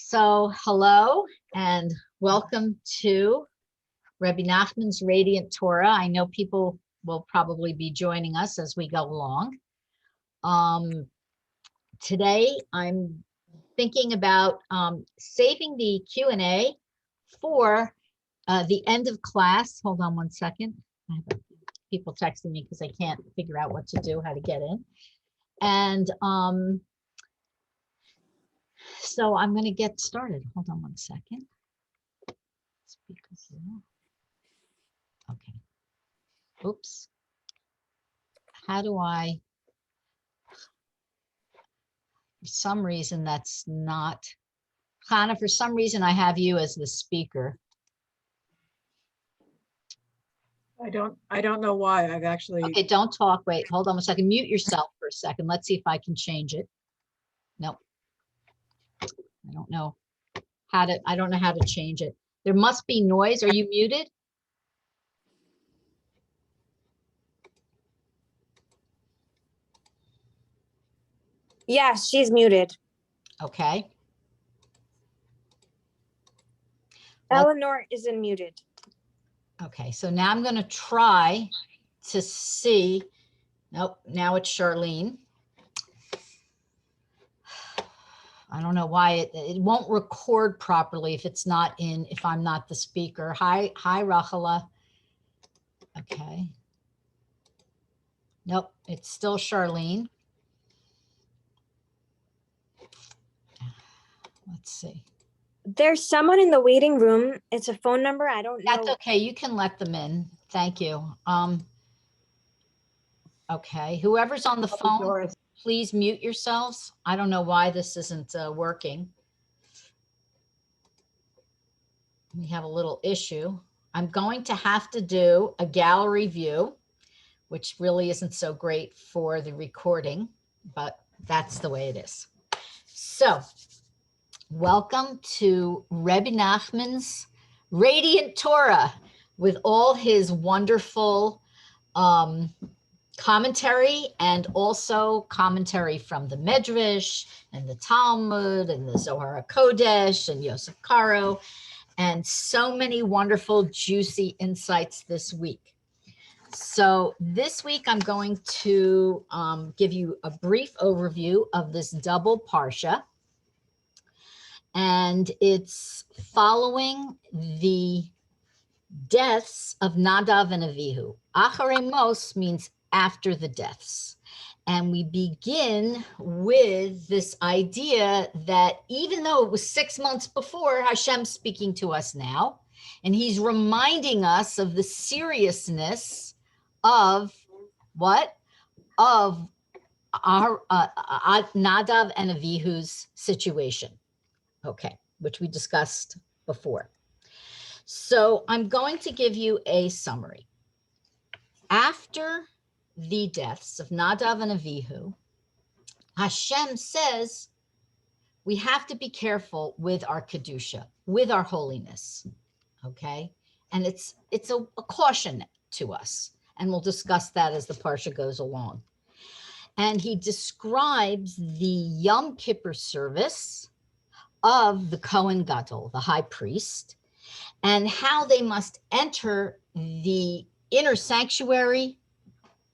So hello and welcome to Rebbe Nachman's Radiant Torah. I know people will probably be joining us as we go along. Today I'm thinking about saving the Q&A for the end of class. Hold on one second. I have people texting me because I can't figure out what to do, how to get in. And so I'm going to get started. Hold on one second. Okay. Oops. How do I, for some reason that's not, Hannah, for some reason I have you as the speaker. I don't know why. I've actually. Okay, don't talk. Wait, hold on a second. Mute yourself for a second. Let's see if I can change it. Nope. I don't know how to change it. There must be noise. Are you muted? Yes, she's muted. Okay. Eleanor isn't muted. Okay, so now I'm going to try to see. Nope, now it's Charlene. I don't know why it won't record properly if I'm not the speaker. Hi, Rachela. Okay. Nope, it's still Charlene. Let's see. There's someone in the waiting room. It's a phone number. I don't know. That's okay. You can let them in. Thank you. Okay. Whoever's on the phone, please mute yourselves. I don't know why this isn't working. We have a little issue. I'm going to have to do a gallery view, which really isn't so great for the recording, but that's the way it is. So, welcome to Rebbe Nachman's Radiant Torah with all his wonderful commentary and also commentary from the Medrash and the Talmud and the Zohar HaKodesh and Yosef Karo and so many wonderful juicy insights this week. So this week I'm going to give you a brief overview of this double parsha. And it's following the deaths of Nadav and Avihu. Acharei Mos means after the deaths. And we begin with this idea that even though it was 6 months before, Hashem's speaking to us now, and he's reminding us of the seriousness of what? Of our Nadav and Avihu's situation. Okay, which we discussed before. So I'm going to give you a summary. After the deaths of Nadav and Avihu, Hashem says we have to be careful with our Kedusha, with our holiness, okay? And it's a caution to us, and we'll discuss that as the parsha goes along. And he describes the Yom Kippur service of the Kohen Gadol, the high priest, and how they must enter the inner sanctuary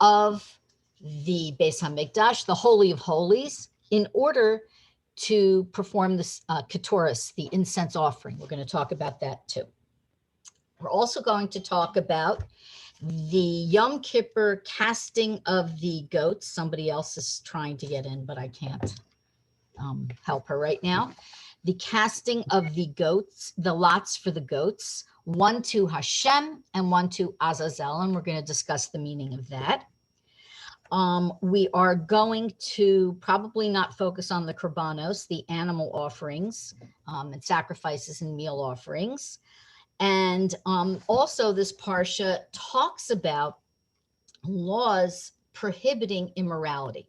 of the Beis HaMikdash, the Holy of Holies, in order to perform this ketoret, the incense offering. We're going to talk about that too. We're also going to talk about the Yom Kippur casting of the goats. Somebody else is trying to get in, but I can't help her right now. The casting of the goats, the lots for the goats, one to Hashem and one to Azazel, and we're going to discuss the meaning of that. We are going to probably not focus on the korbanos, the animal offerings and sacrifices and meal offerings. And also this parsha talks about laws prohibiting immorality,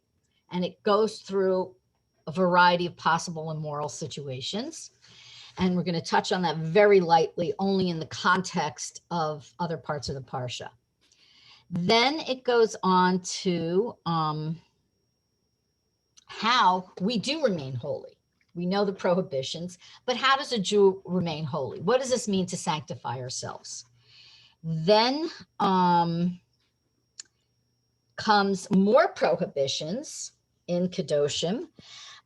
and it goes through a variety of possible immoral situations. And we're going to touch on that very lightly, only in the context of other parts of the parsha. Then it goes on to how we do remain holy. We know the prohibitions, but how does a Jew remain holy? What does this mean to sanctify ourselves? Then comes more prohibitions in Kedoshim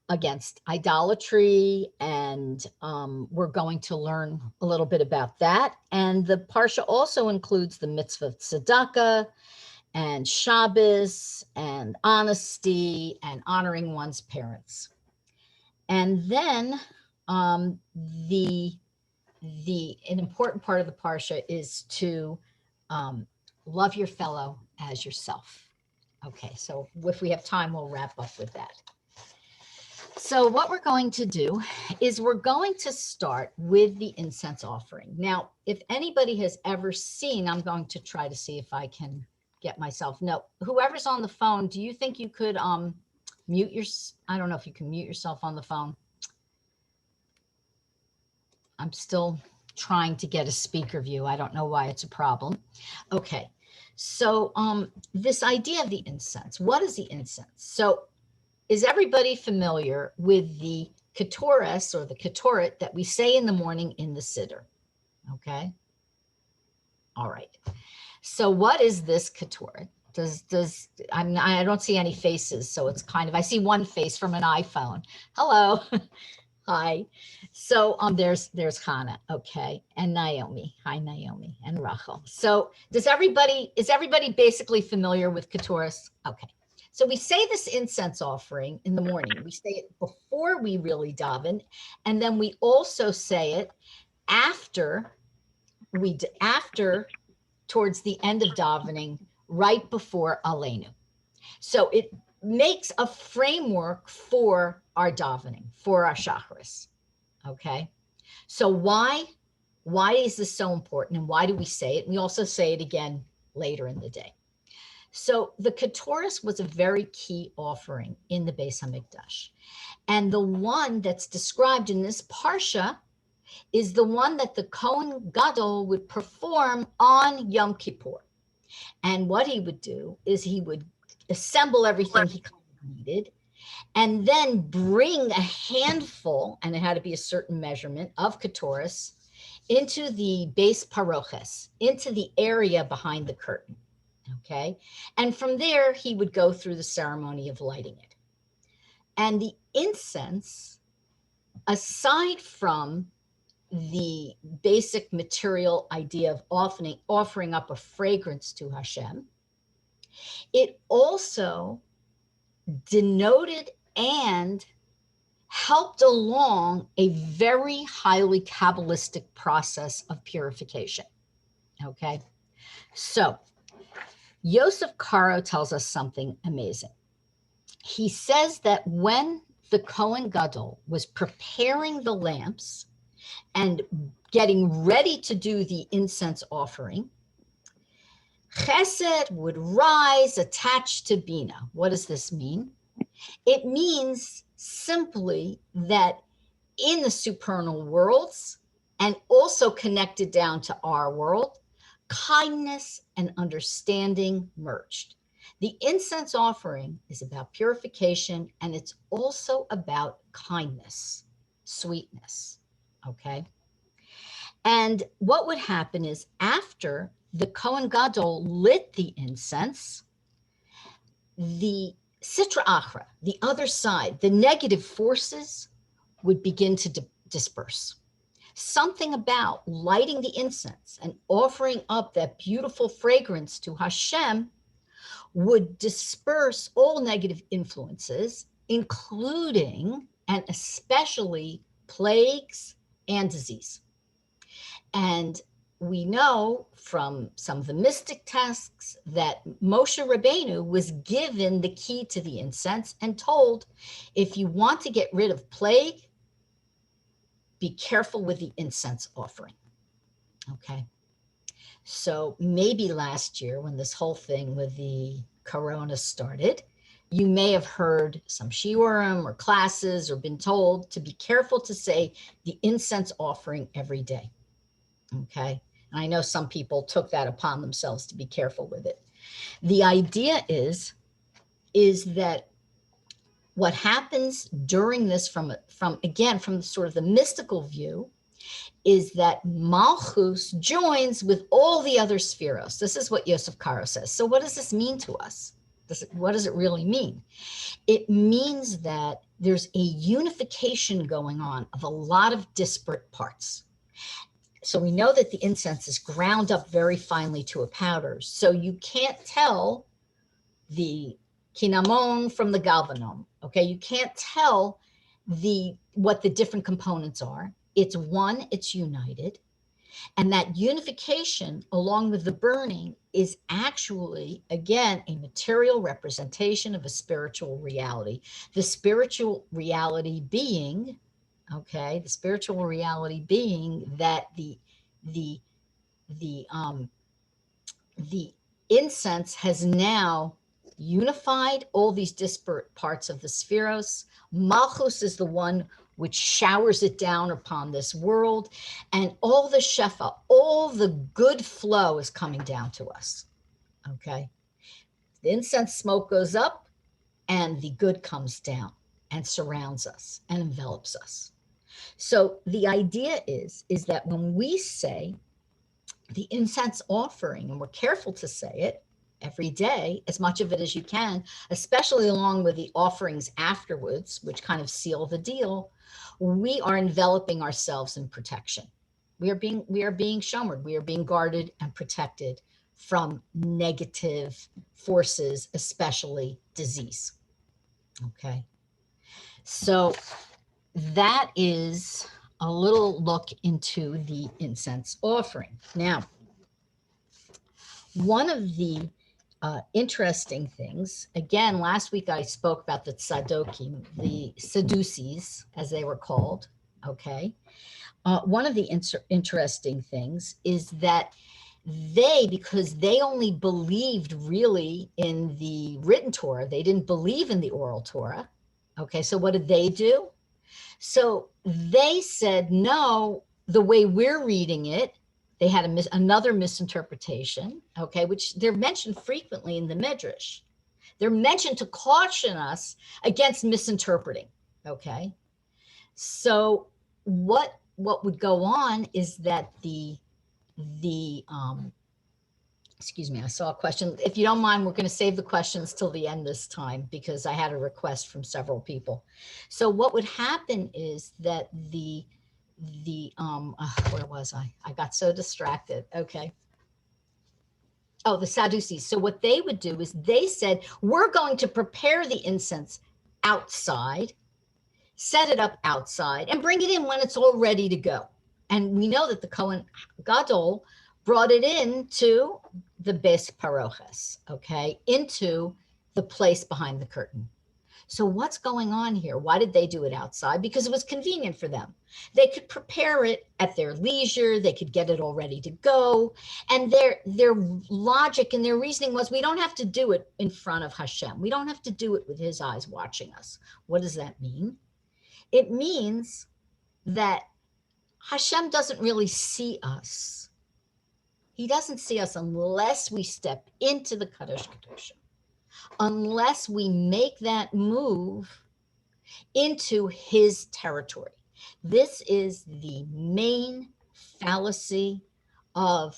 against idolatry, and we're going to learn a little bit about that. And the Parsha also includes the mitzvah of tzedakah and Shabbos and honesty and honoring one's parents. And then an important part of the Parsha is to love your fellow as yourself. Okay, so if we have time, we'll wrap up with that. So what we're going to do is we're going to start with the incense offering. Now, if anybody has ever seen, I'm going to try to see if I can get myself. No, whoever's on the phone, do you think you could mute your, I don't know if you can mute yourself on the phone. I'm still trying to get a speaker view. I don't know why it's a problem. Okay, so this idea of the incense, what is the incense? So is everybody familiar with the ketoret or the ketoret that we say in the morning in the siddur? Okay. All right. So what is this ketoret? I don't see any faces, so it's kind of, I see one face from an iPhone. Hello. Hi. So there's Hannah, okay, and Naomi. Hi, Naomi, and Rachel. So is everybody basically familiar with ketoret? Okay. So we say this incense offering in the morning. We say it before we really daven, and then we also say it after towards the end of davening, right before Aleinu. So it makes a framework for our davening, for our shacharis. Okay. So why is this so important, and why do we say it? We also say it again later in the day. So the ketoret was a very key offering in the Beis Hamikdash. And the one that's described in this parsha is the one that the Kohen Gadol would perform on Yom Kippur. And what he would do is he would assemble everything he needed and then bring a handful, and it had to be a certain measurement of ketoret, into the base paroches, into the area behind the curtain. Okay. And from there, he would go through the ceremony of lighting it. And the incense, aside from the basic material idea of offering up a fragrance to Hashem, it also denoted and helped along a very highly Kabbalistic process of purification. Okay. So Yosef Karo tells us something amazing. He says that when the Kohen Gadol was preparing the lamps and getting ready to do the incense offering, Chesed would rise attached to Bina. What does this mean? It means simply that in the supernal worlds, and also connected down to our world, kindness and understanding merged. The incense offering is about purification, and it's also about kindness, sweetness, okay? And what would happen is after the Kohen Gadol lit the incense, the Sitra Achra, the other side, the negative forces would begin to disperse. Something about lighting the incense and offering up that beautiful fragrance to Hashem would disperse all negative influences, including and especially plagues and disease. And we know from some of the mystic texts that Moshe Rabbeinu was given the key to the incense and told, if you want to get rid of plague, be careful with the incense offering. Okay. So maybe last year when this whole thing with the corona started, you may have heard some shiurim or classes or been told to be careful to say the incense offering every day. Okay. And I know some people took that upon themselves to be careful with it. The idea is that what happens during this from sort of the mystical view is that Malchus joins with all the other spheros. This is what Yosef Karo says. So what does this mean to us? What does it really mean? It means that there's a unification going on of a lot of disparate parts. So we know that the incense is ground up very finely to a powder. So you can't tell the cinnamon from the galvanon. Okay, you can't tell what the different components are. It's one, it's united. And that unification, along with the burning, is actually, again, a material representation of a spiritual reality. The spiritual reality being, okay, the spiritual reality being that the incense has now unified all these disparate parts of the spheros. Malchus is the one which showers it down upon this world, and all the shefa, all the good flow is coming down to us, okay? The incense smoke goes up, and the good comes down and surrounds us and envelops us. So the idea is that when we say the incense offering, and we're careful to say it every day, as much of it as you can, especially along with the offerings afterwards, which kind of seal the deal, we are enveloping ourselves in protection. We are being shomered. We are being guarded and protected from negative forces, especially disease. Okay. So that is a little look into the incense offering. Now, one of the interesting things, again, last week I spoke about the Tzaddokim, the Sadducees, as they were called, okay? One of the interesting things is that because they only believed really in the written Torah, they didn't believe in the oral Torah, okay? So what did they do? So they said, no, the way we're reading it, they had another misinterpretation, okay, which they're mentioned frequently in the Midrash. They're mentioned to caution us against misinterpreting, okay? So what would go on is that excuse me, I saw a question. If you don't mind, we're going to save the questions till the end this time because I had a request from several people. So what would happen is that where was I? I got so distracted. Okay. Oh, the Sadducees. So what they would do is they said, we're going to prepare the incense outside, set it up outside, and bring it in when it's all ready to go. And we know that the Kohen Gadol brought it into the Beis Paroches, okay, into the place behind the curtain. So what's going on here? Why did they do it outside? Because it was convenient for them. They could prepare it at their leisure. They could get it all ready to go. And their logic and their reasoning was, we don't have to do it in front of Hashem. We don't have to do it with his eyes watching us. What does that mean? It means that Hashem doesn't really see us. He doesn't see us unless we step into the Kadosh Kedoshim, unless we make that move into his territory. This is the main fallacy of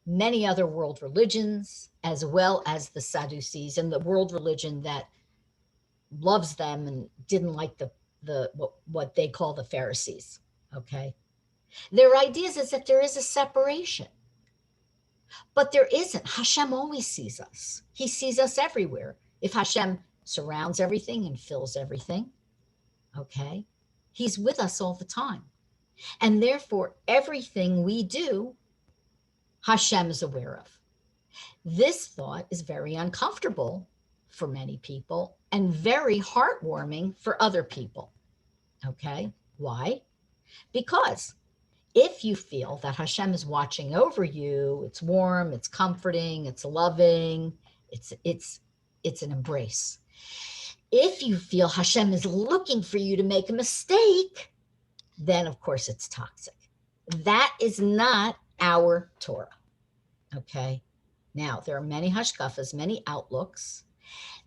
many other world religions, as well as the Sadducees and the world religion that loves them and didn't like what they call the Pharisees, okay? Their ideas is that there is a separation. But there isn't. Hashem always sees us. He sees us everywhere. If Hashem surrounds everything and fills everything, okay, he's with us all the time. And therefore, everything we do, Hashem is aware of. This thought is very uncomfortable for many people and very heartwarming for other people, okay? Why? Because if you feel that Hashem is watching over you, it's warm, it's comforting, it's loving, it's an embrace. If you feel Hashem is looking for you to make a mistake, then of course it's toxic. That is not our Torah, okay? Now, there are many hashkafas, many outlooks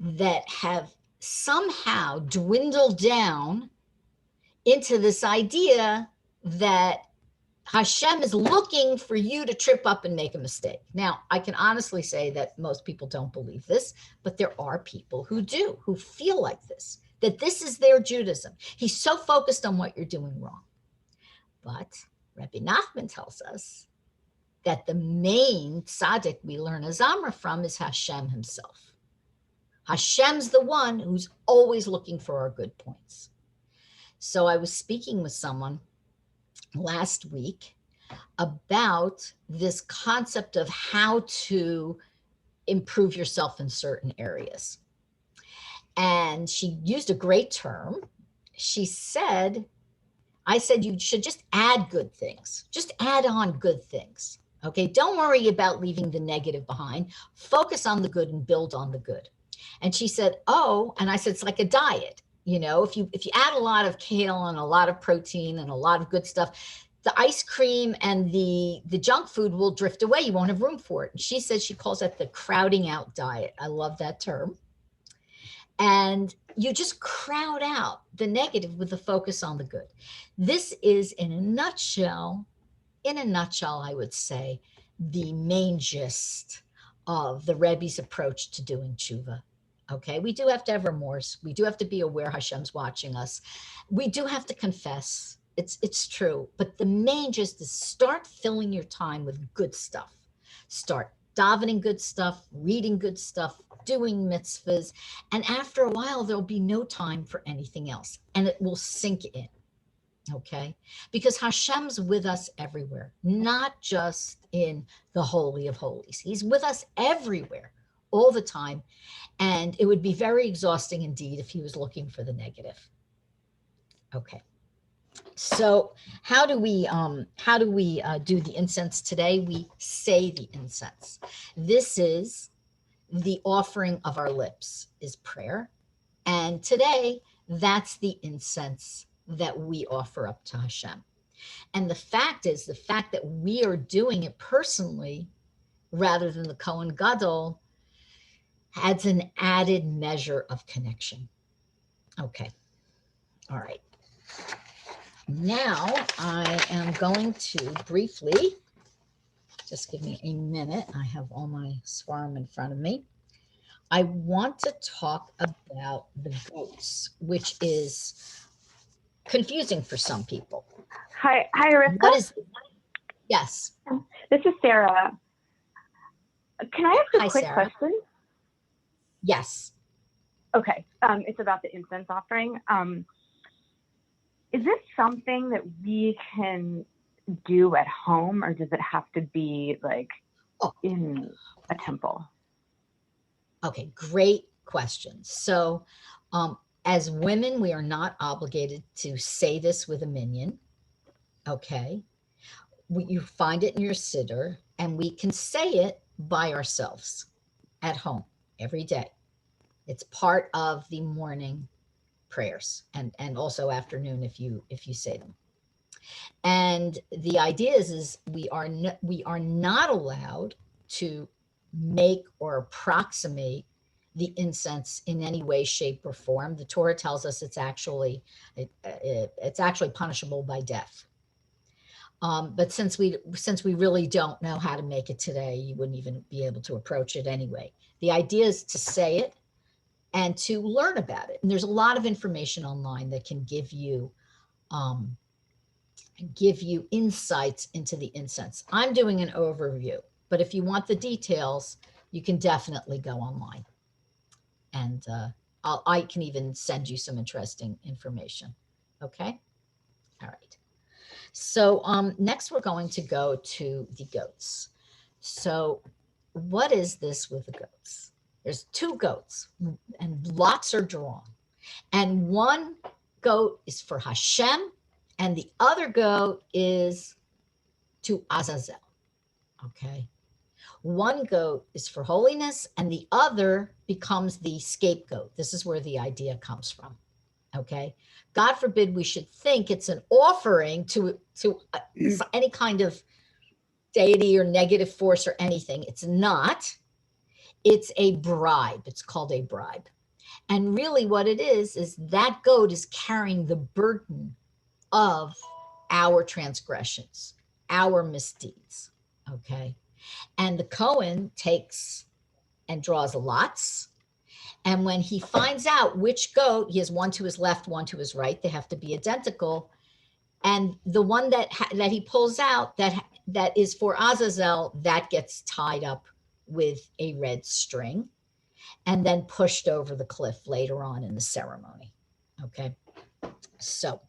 that have somehow dwindled down into this idea that Hashem is looking for you to trip up and make a mistake. Now, I can honestly say that most people don't believe this, but there are people who do, who feel like this, that this is their Judaism. He's so focused on what you're doing wrong. But Rebbe Nachman tells us that the main tzaddik we learn a zamra from is Hashem himself. Hashem's the one who's always looking for our good points. So I was speaking with someone last week about this concept of how to improve yourself in certain areas. And she used a great term. She said, I said, you should just add good things. Just add on good things. Okay, don't worry about leaving the negative behind. Focus on the good and build on the good. And she said, oh, and I said, it's like a diet. You know, if you add a lot of kale and a lot of protein and a lot of good stuff, the ice cream and the junk food will drift away. You won't have room for it. And she said she calls that the crowding out diet. I love that term. And you just crowd out the negative with the focus on the good. This is in a nutshell, I would say, the main gist of the Rebbe's approach to doing tshuva. Okay, we do have to have remorse. We do have to be aware Hashem's watching us. We do have to confess. It's true. But the main gist is start filling your time with good stuff. Start davening good stuff, reading good stuff, doing mitzvahs. And after a while, there'll be no time for anything else. And it will sink in. Okay, because Hashem's with us everywhere, not just in the Holy of Holies. He's with us everywhere, all the time. And it would be very exhausting indeed if he was looking for the negative. Okay. So how do we do the incense today? We say the incense. This is the offering of our lips, is prayer. And today, that's the incense that we offer up to Hashem. And the fact that we are doing it personally rather than the Kohen Gadol adds an added measure of connection. Okay. All right. Now I am going to briefly, just give me a minute. I have all my svarim in front of me. I want to talk about the goats, which is confusing for some people. Hi, Rivka. What is, yes. This is Sarah. Can I ask a Hi, quick Sarah. question? Yes. Okay, it's about the incense offering. Is this something that we can do at home, or does it have to be like in a temple? Okay, great question. So as women, we are not obligated to say this with a minyan. Okay. You find it in your siddur, and we can say it by ourselves at home every day. It's part of the morning prayers and also afternoon if you say them. And the idea is we are not allowed to make or approximate the incense in any way, shape, or form. The Torah tells us it's actually punishable by death. But since we really don't know how to make it today, you wouldn't even be able to approach it anyway. The idea is to say it and to learn about it. And there's a lot of information online that can give you insights into the incense. I'm doing an overview, but if you want the details, you can definitely go online. And I can even send you some interesting information. Okay. All right. So next we're going to go to the goats. So what is this with the goats? There's two goats and lots are drawn. And one goat is for Hashem and the other goat is to Azazel. Okay. One goat is for holiness and the other becomes the scapegoat. This is where the idea comes from. Okay. God forbid we should think it's an offering to any kind of deity or negative force or anything. It's not. It's a bribe. It's called a bribe. And really what it is that goat is carrying the burden of our transgressions, our misdeeds, okay? And the Kohen takes and draws lots. And when he finds out which goat, he has one to his left, one to his right, they have to be identical. And the one that he pulls out that is for Azazel, that gets tied up with a red string and then pushed over the cliff later on in the ceremony. Okay, so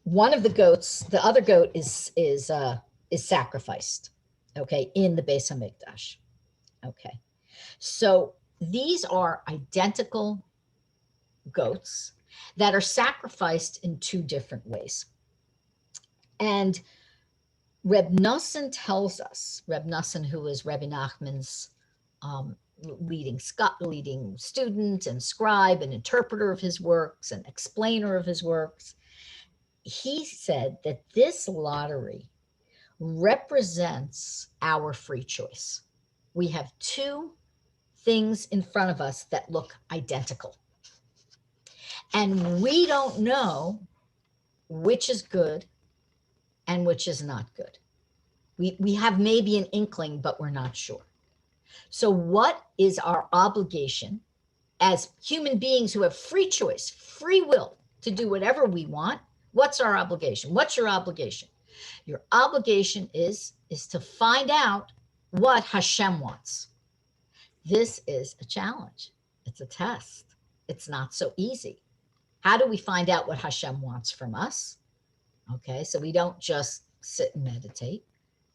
one of the goats, the other goat is sacrificed, okay, in the Beis Hamikdash. Okay, so these are identical goats that are sacrificed in two different ways. And Rebbe Nachman tells us, Rebbe Nachman, who is Rebbe Nachman's leading student and scribe and interpreter of his works and explainer of his works, he said that this lottery represents our free choice. We have two things in front of us that look identical. And we don't know which is good and which is not good. We have maybe an inkling, but we're not sure. So what is our obligation as human beings who have free choice, free will to do whatever we want? What's our obligation? What's your obligation? Your obligation is to find out what Hashem wants. This is a challenge. It's a test. It's not so easy. How do we find out what Hashem wants from us? Okay, so we don't just sit and meditate.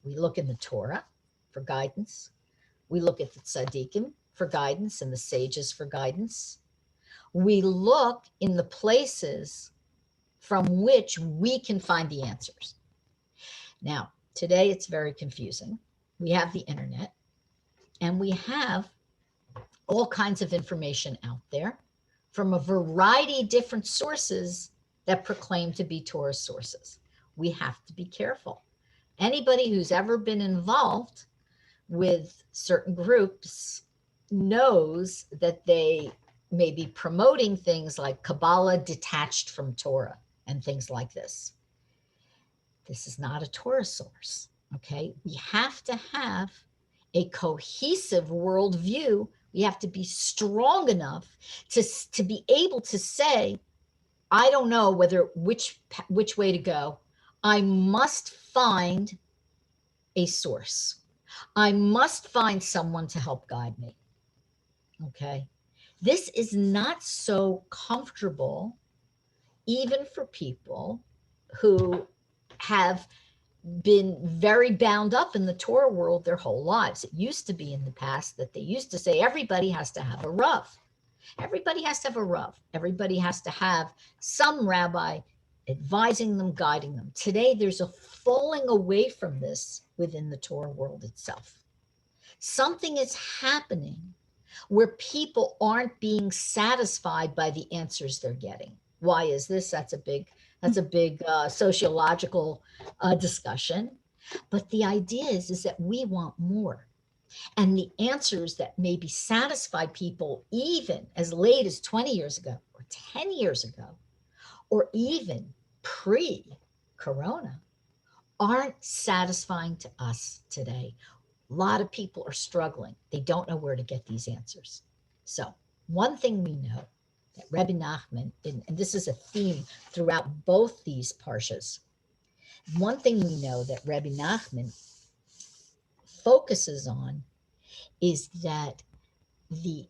We look in the Torah for guidance. We look at the tzaddikim for guidance and the sages for guidance. We look in the places from which we can find the answers. Now, today it's very confusing. We have the internet and we have all kinds of information out there from a variety of different sources that proclaim to be Torah sources. We have to be careful. Anybody who's ever been involved with certain groups knows that they may be promoting things like Kabbalah detached from Torah and things like this. This is not a Torah source, okay? We have to have a cohesive worldview. We have to be strong enough to be able to say, I don't know which way to go. I must find a source. I must find someone to help guide me. Okay. This is not so comfortable, even for people who have been very bound up in the Torah world their whole lives. It used to be in the past that they used to say everybody has to have a Rav. Everybody has to have a Rav. Everybody has to have some rabbi advising them, guiding them. Today, there's a falling away from this within the Torah world itself. Something is happening where people aren't being satisfied by the answers they're getting. Why is this? That's a big sociological discussion. But the idea is that we want more. And the answers that maybe satisfied people even as late as 20 years ago or 10 years ago, or even pre-corona, aren't satisfying to us today. A lot of people are struggling. They don't know where to get these answers. So one thing we know that Rebbe Nachman, and this is a theme throughout both these parshas, one thing we know that Rebbe Nachman focuses on is that the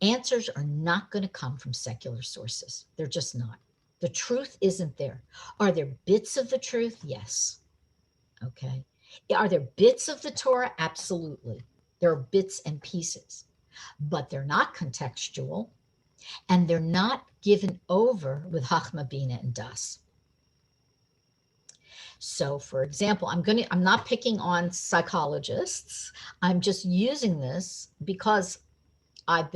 answers are not going to come from secular sources. They're just not. The truth isn't there. Are there bits of the truth? Yes. Okay. Are there bits of the Torah? Absolutely. There are bits and pieces, but they're not contextual and they're not given over with Chachma, Bina, and Das. So for example, I'm not picking on psychologists. I'm just using this because I've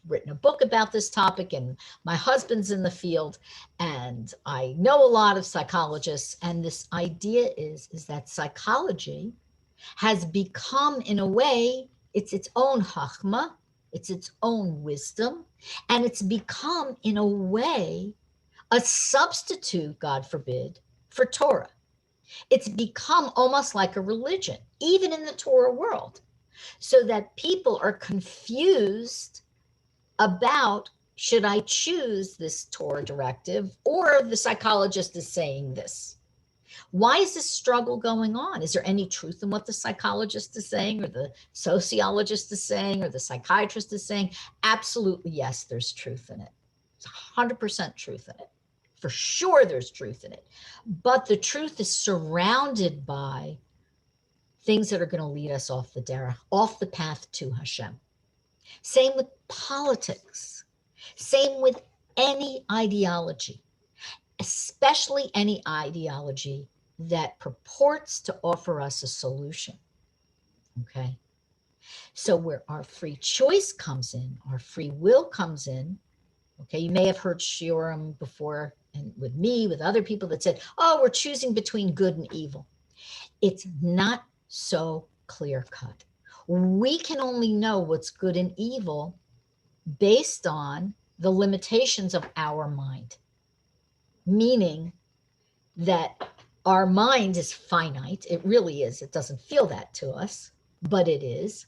written a book about this topic and my husband's in the field and I know a lot of psychologists, and this idea is that psychology has become in a way It's its own chachma, it's its own wisdom, and it's become, in a way, a substitute, God forbid, for Torah. It's become almost like a religion, even in the Torah world, so that people are confused about, should I choose this Torah directive, or the psychologist is saying this. Why is this struggle going on? Is there any truth in what the psychologist is saying, or the sociologist is saying, or the psychiatrist is saying? Absolutely, yes, there's truth in it. It's 100% truth in it. For sure, there's truth in it. But the truth is surrounded by things that are going to lead us off the derech, off the path to Hashem. Same with politics. Same with any ideology, especially any ideology that purports to offer us a solution. Okay? So where our free choice comes in, our free will comes in, okay, you may have heard shiurim before, and with me, with other people that said, oh, we're choosing between good and evil. It's not so clear cut. We can only know what's good and evil based on the limitations of our mind, meaning that our mind is finite. It really is. It doesn't feel that to us, but it is.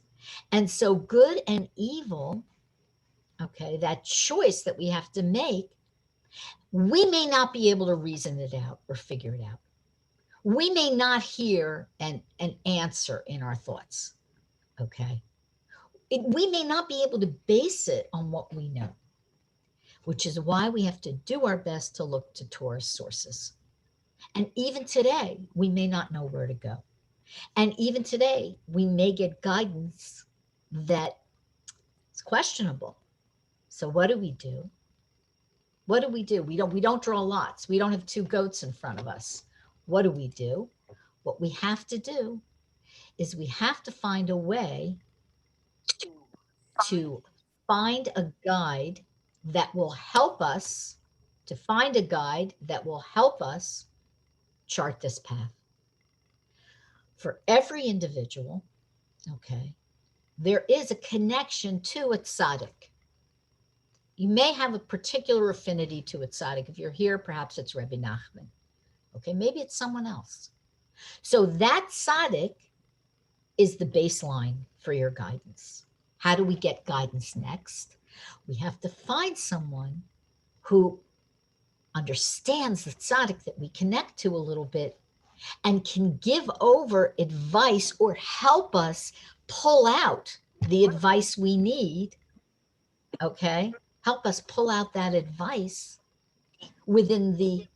And so good and evil, okay, that choice that we have to make, we may not be able to reason it out or figure it out. We may not hear an answer in our thoughts, okay? We may not be able to base it on what we know, which is why we have to do our best to look to Torah sources. And even today, we may not know where to go. And even today, we may get guidance that is questionable. So what do we do? What do we do? We don't draw lots. We don't have two goats in front of us. What do we do? What we have to do is we have to find a way to find a guide that will help us, to find a guide that will help us chart this path. For every individual, okay, there is a connection to a tzaddik. You may have a particular affinity to a tzaddik. If you're here, perhaps it's Rebbe Nachman. Okay, maybe it's someone else. So that tzaddik is the baseline for your guidance. How do we get guidance next? We have to find someone who understands the tzaddik that we connect to a little bit and can give over advice or help us pull out the advice we need, okay? Help us pull out that advice within the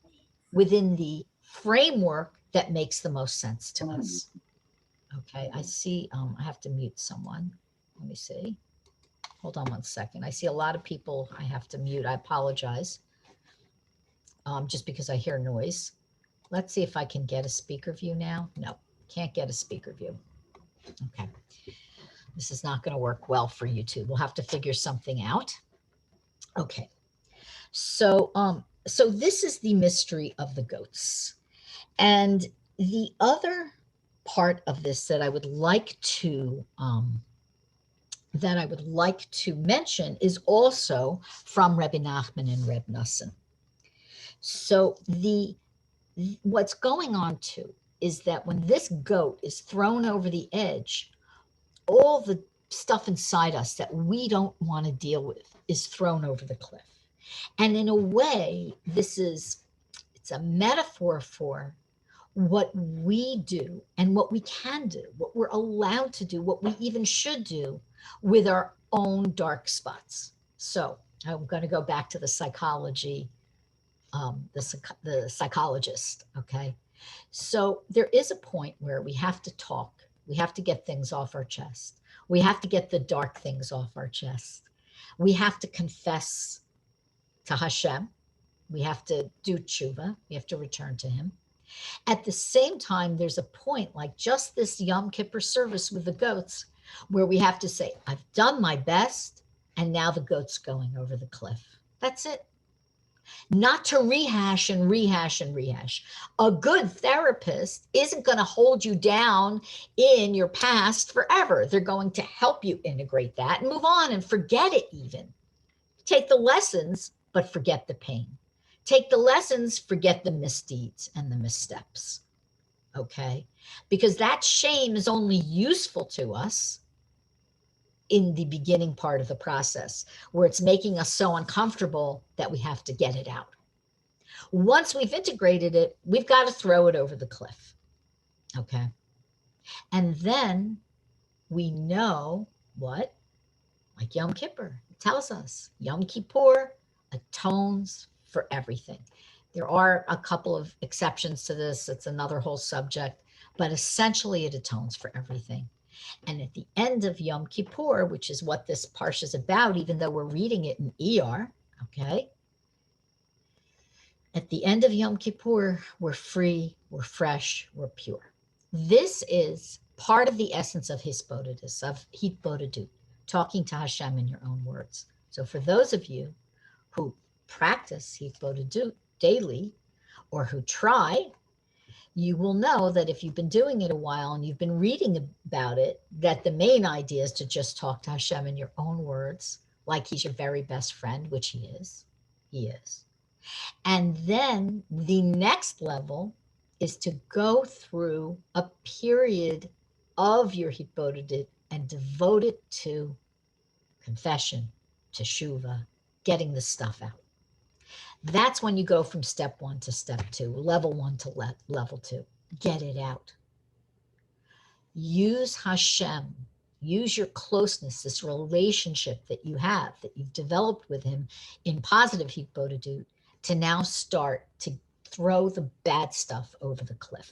framework that makes the most sense to us. Okay, I see, I have to mute someone. Let me see. Hold on one second. I see a lot of people I have to mute. I apologize. Just because I hear noise. Let's see if I can get a speaker view now. No, can't get a speaker view. Okay. This is not going to work well for YouTube. We'll have to figure something out. Okay. So, so this is the mystery of the goats. And the other part of this that I would like to mention is also from Rebbe Nachman and Rebbe Nassim. So what's going on too is that when this goat is thrown over the edge, all the stuff inside us that we don't want to deal with is thrown over the cliff. And in a way, it's a metaphor for what we do and what we can do, what we're allowed to do, what we even should do with our own dark spots. So I'm going to go back to the psychology, the psychologist, okay? So there is a point where we have to talk. We have to get things off our chest. We have to get the dark things off our chest. We have to confess to Hashem. We have to do tshuva. We have to return to him. At the same time, there's a point like just this Yom Kippur service with the goats where we have to say, I've done my best, and now the goat's going over the cliff. That's it. not to rehash and rehash and rehash. A good therapist isn't going to hold you down in your past forever. They're going to help you integrate that and move on and forget it even. Take the lessons, but forget the pain. Take the lessons, forget the misdeeds and the missteps. Okay? Because that shame is only useful to us in the beginning part of the process, where it's making us so uncomfortable that we have to get it out. Once we've integrated it, we've got to throw it over the cliff. Okay? And then we know what? Like Yom Kippur tells us, Yom Kippur atones for everything. There are a couple of exceptions to this. It's another whole subject, but essentially it atones for everything. And at the end of Yom Kippur, which is what this parsha is about, even though we're reading it in ER, okay? At the end of Yom Kippur, we're free, we're fresh, we're pure. This is part of the essence of hisbodedus, of hitbodedut, talking to Hashem in your own words. So for those of you who practice hitbodedut daily, or who try, you will know that if you've been doing it a while and you've been reading about it, that the main idea is to just talk to Hashem in your own words, like he's your very best friend, which he is. He is. And then the next level is to go through a period of your hitbodedut and devote it to confession, to teshuva, getting the stuff out. That's when you go from step 1 to step 2, level 1 to level 2. Get it out. Use Hashem. Use your closeness, this relationship that you have, that you've developed with him in positive hitbodedut, to now start to throw the bad stuff over the cliff.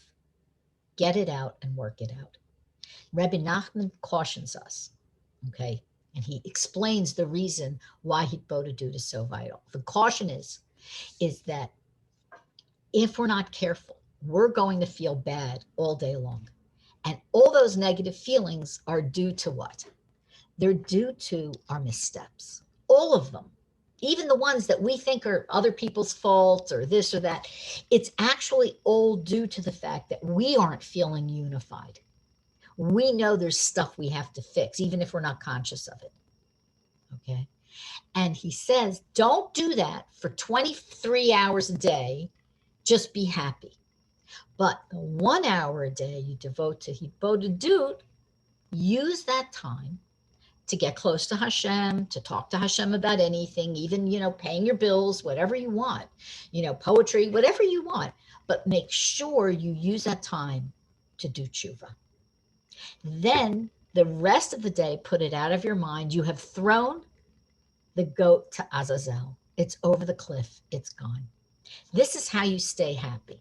Get it out and work it out. Rebbe Nachman cautions us, okay? And he explains the reason why hitbodedut is so vital. The caution is that if we're not careful, we're going to feel bad all day long. And all those negative feelings are due to what? They're due to our missteps. All of them. Even the ones that we think are other people's fault or this or that. It's actually all due to the fact that we aren't feeling unified. We know there's stuff we have to fix, even if we're not conscious of it. Okay? And he says, don't do that for 23 hours a day. Just be happy. But the 1 hour a day you devote to hitbodedut, use that time to get close to Hashem, to talk to Hashem about anything, even, paying your bills, whatever you want, poetry, whatever you want. But make sure you use that time to do tshuva. Then the rest of the day, put it out of your mind. You have thrown the goat to Azazel. It's over the cliff. It's gone. This is how you stay happy.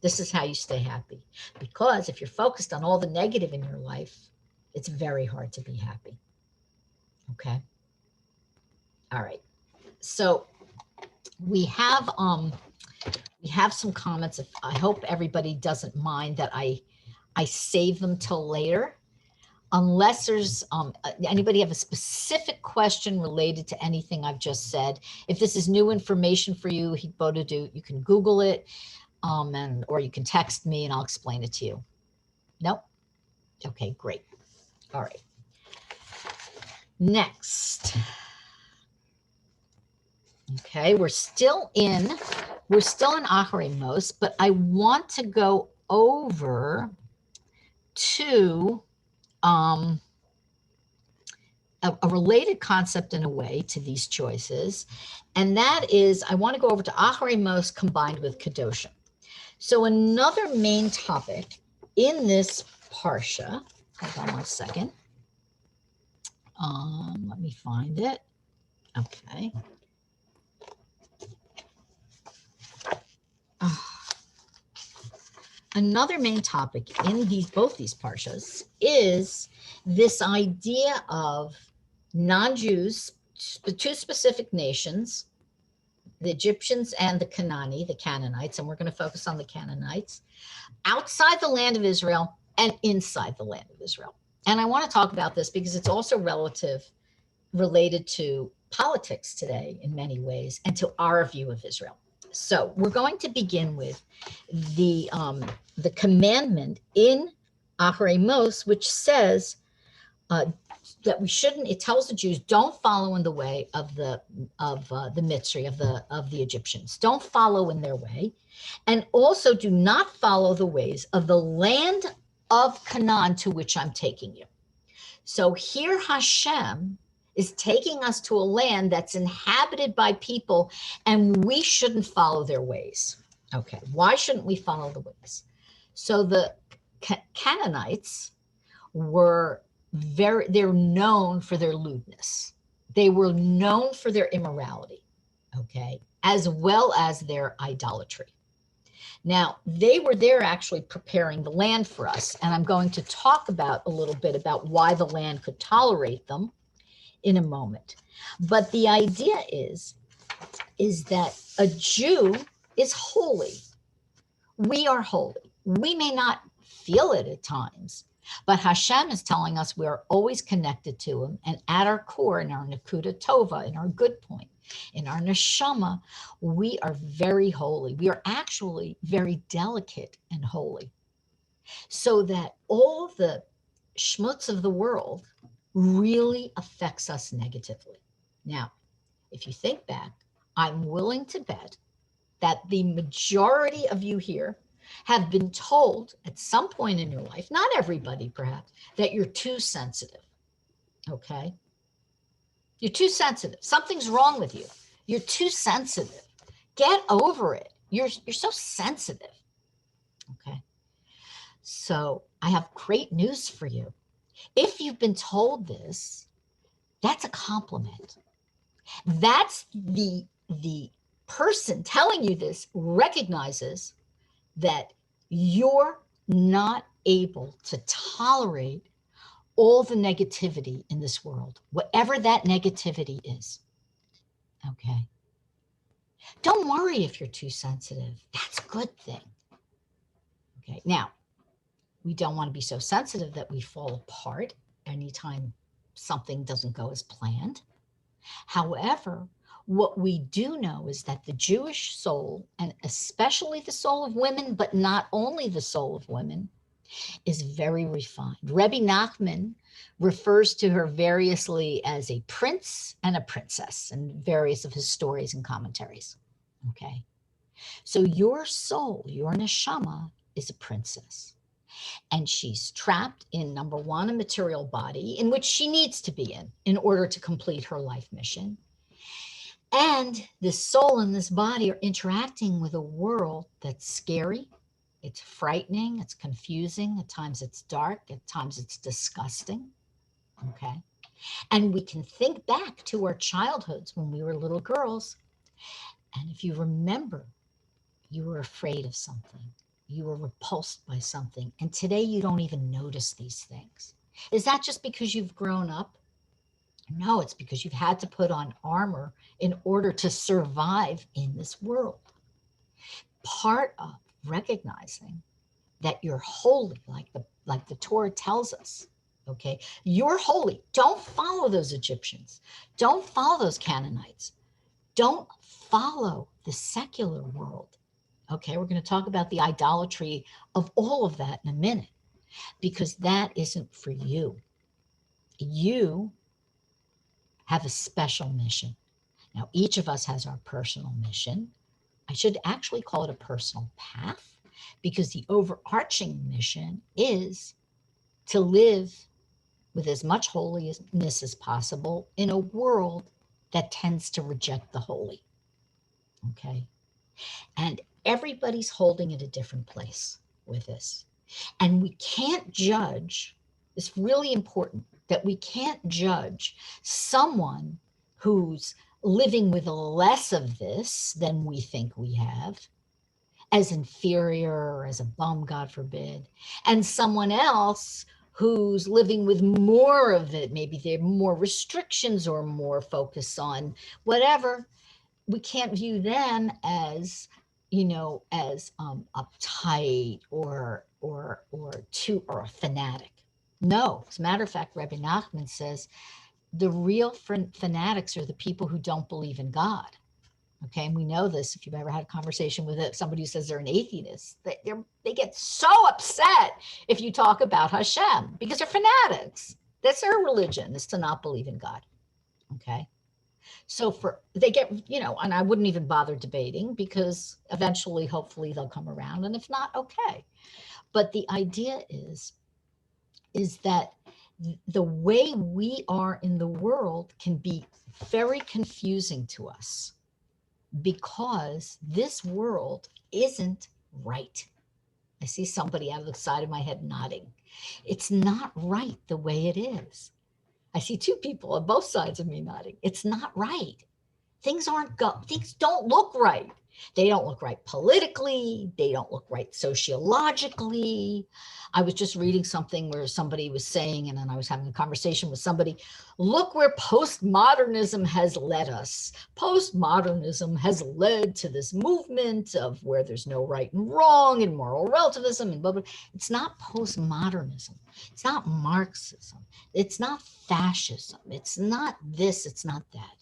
This is how you stay happy. Because if you're focused on all the negative in your life, it's very hard to be happy. Okay? All right. So we have some comments. I hope everybody doesn't mind that I save them till later. Unless there's anybody have a specific question related to anything I've just said. If this is new information for you, hitbodedut, you can Google it, or you can text me and I'll explain it to you. Nope? Okay, great. All right. Next. Okay, we're still in Acharei Mot, but I want to go over to a related concept in a way to these choices, and that is I want to go over to Acharei Mot combined with Kedoshim. So another main topic in this parsha, hold on one second. Let me find it. Okay. Another main topic in both these parshas is this idea of non-Jews, the two specific nations, the Egyptians and the Canaanites, and we're going to focus on the Canaanites, outside the land of Israel and inside the land of Israel. And I want to talk about this because it's also related to politics today in many ways and to our view of Israel. So we're going to begin with the commandment in Acharei Mot, which says that we shouldn't. It tells the Jews, don't follow in the way of the Mitzri, of the Egyptians. Don't follow in their way, and also do not follow the ways of the land of Canaan to which I'm taking you. So here Hashem is taking us to a land that's inhabited by people, and we shouldn't follow their ways. Okay, why shouldn't we follow the ways? So the Canaanites they're known for their lewdness. They were known for their immorality, okay, as well as their idolatry. Now, they were there actually preparing the land for us, and I'm going to talk about a little bit about why the land could tolerate them in a moment. But the idea is that a Jew is holy. We are holy. We may not feel it at times, but Hashem is telling us we are always connected to him, and at our core, in our Nakuda Tova, in our good point, in our neshama, we are very holy. We are actually very delicate and holy. So that all the schmutz of the world really affects us negatively. Now, if you think back, I'm willing to bet that the majority of you here have been told at some point in your life, not everybody perhaps, that you're too sensitive, okay? You're too sensitive. Something's wrong with you. You're too sensitive. Get over it. You're so sensitive. Okay. So I have great news for you. If you've been told this, that's a compliment. That's the person telling you this recognizes that you're not able to tolerate all the negativity in this world, whatever that negativity is. Okay. Don't worry if you're too sensitive. That's a good thing. Okay. Now, we don't want to be so sensitive that we fall apart anytime something doesn't go as planned. However, what we do know is that the Jewish soul, and especially the soul of women, but not only the soul of women, is very refined. Rebbe Nachman refers to her variously as a prince and a princess in various of his stories and commentaries. Okay. So your soul, your neshama, is a princess. And she's trapped in, number one, a material body in which she needs to be in order to complete her life mission. And this soul and this body are interacting with a world that's scary. It's frightening. It's confusing. At times it's dark. At times it's disgusting. Okay. And we can think back to our childhoods when we were little girls. And if you remember, you were afraid of something. You were repulsed by something. And today you don't even notice these things. Is that just because you've grown up? No, it's because you've had to put on armor in order to survive in this world. Part of recognizing that you're holy, like the Torah tells us, okay? You're holy. Don't follow those Egyptians. Don't follow those Canaanites. Don't follow the secular world. Okay, we're going to talk about the idolatry of all of that in a minute, because that isn't for you. You have a special mission. Now, each of us has our personal mission. I should actually call it a personal path, because the overarching mission is to live with as much holiness as possible in a world that tends to reject the holy. Okay, and everybody's holding at a different place with this. And we can't judge, it's really important that we can't judge someone who's living with less of this than we think we have as inferior or as a bum, God forbid, and someone else who's living with more of it. Maybe there are more restrictions or more focus on whatever. We can't view them as, as uptight or a fanatic. No, as a matter of fact, Rebbe Nachman says the real fanatics are the people who don't believe in God. Okay, and we know this if you've ever had a conversation with somebody who says they're an atheist. They get so upset if you talk about Hashem because they're fanatics. That's their religion, is to not believe in God. Okay, so they get, and I wouldn't even bother debating because eventually, hopefully, they'll come around, and if not, okay. But the idea is that the way we are in the world can be very confusing to us, because this world isn't right. I see somebody out of the side of my head nodding. It's not right the way it is. I see two people on both sides of me nodding. It's not right. Things don't look right. They don't look right politically. They don't look right sociologically. I was just reading something where somebody was saying, and then I was having a conversation with somebody, look where postmodernism has led us. Postmodernism has led to this movement of where there's no right and wrong and moral relativism and blah, blah. It's not postmodernism. It's not Marxism. It's not fascism. It's not this. It's not that.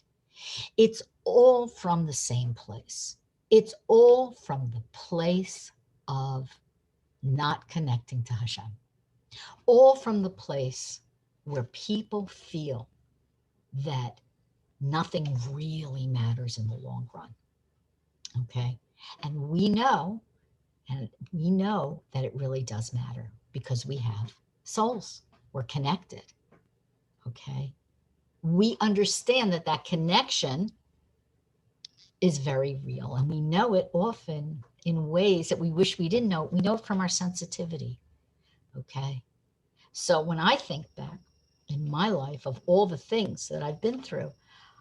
It's all from the same place. It's all from the place of not connecting to Hashem. All from the place where people feel that nothing really matters in the long run. Okay? And we know that it really does matter because we have souls. We're connected. Okay? We understand that connection is very real, and we know it often in ways that we wish we didn't know. We know it from our sensitivity. Okay, so when I think back in my life of all the things that I've been through,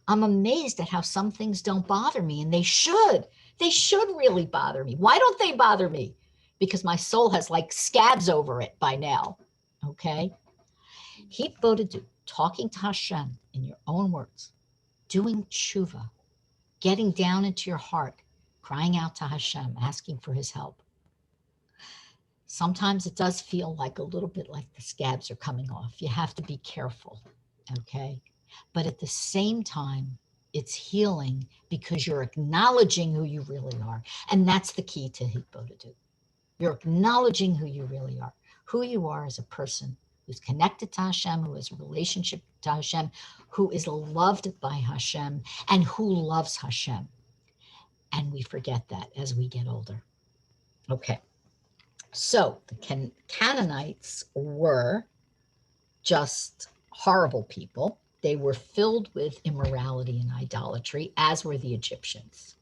I'm amazed at how some things don't bother me, and they should really bother me. Why don't they bother me? Because my soul has like scabs over it by now. Okay, Heap Bodadu, talking to Hashem in your own words, doing tshuva, getting down into your heart, crying out to Hashem, asking for his help. Sometimes it does feel like a little bit like the scabs are coming off. You have to be careful, okay? But at the same time, it's healing because you're acknowledging who you really are. And that's the key to Heap Bodadu. You're acknowledging who you really are, who you are as a person who's connected to Hashem, who has a relationship to Hashem, who is loved by Hashem, and who loves Hashem. And we forget that as we get older. Okay, so the Canaanites were just horrible people. They were filled with immorality and idolatry, as were the Egyptians.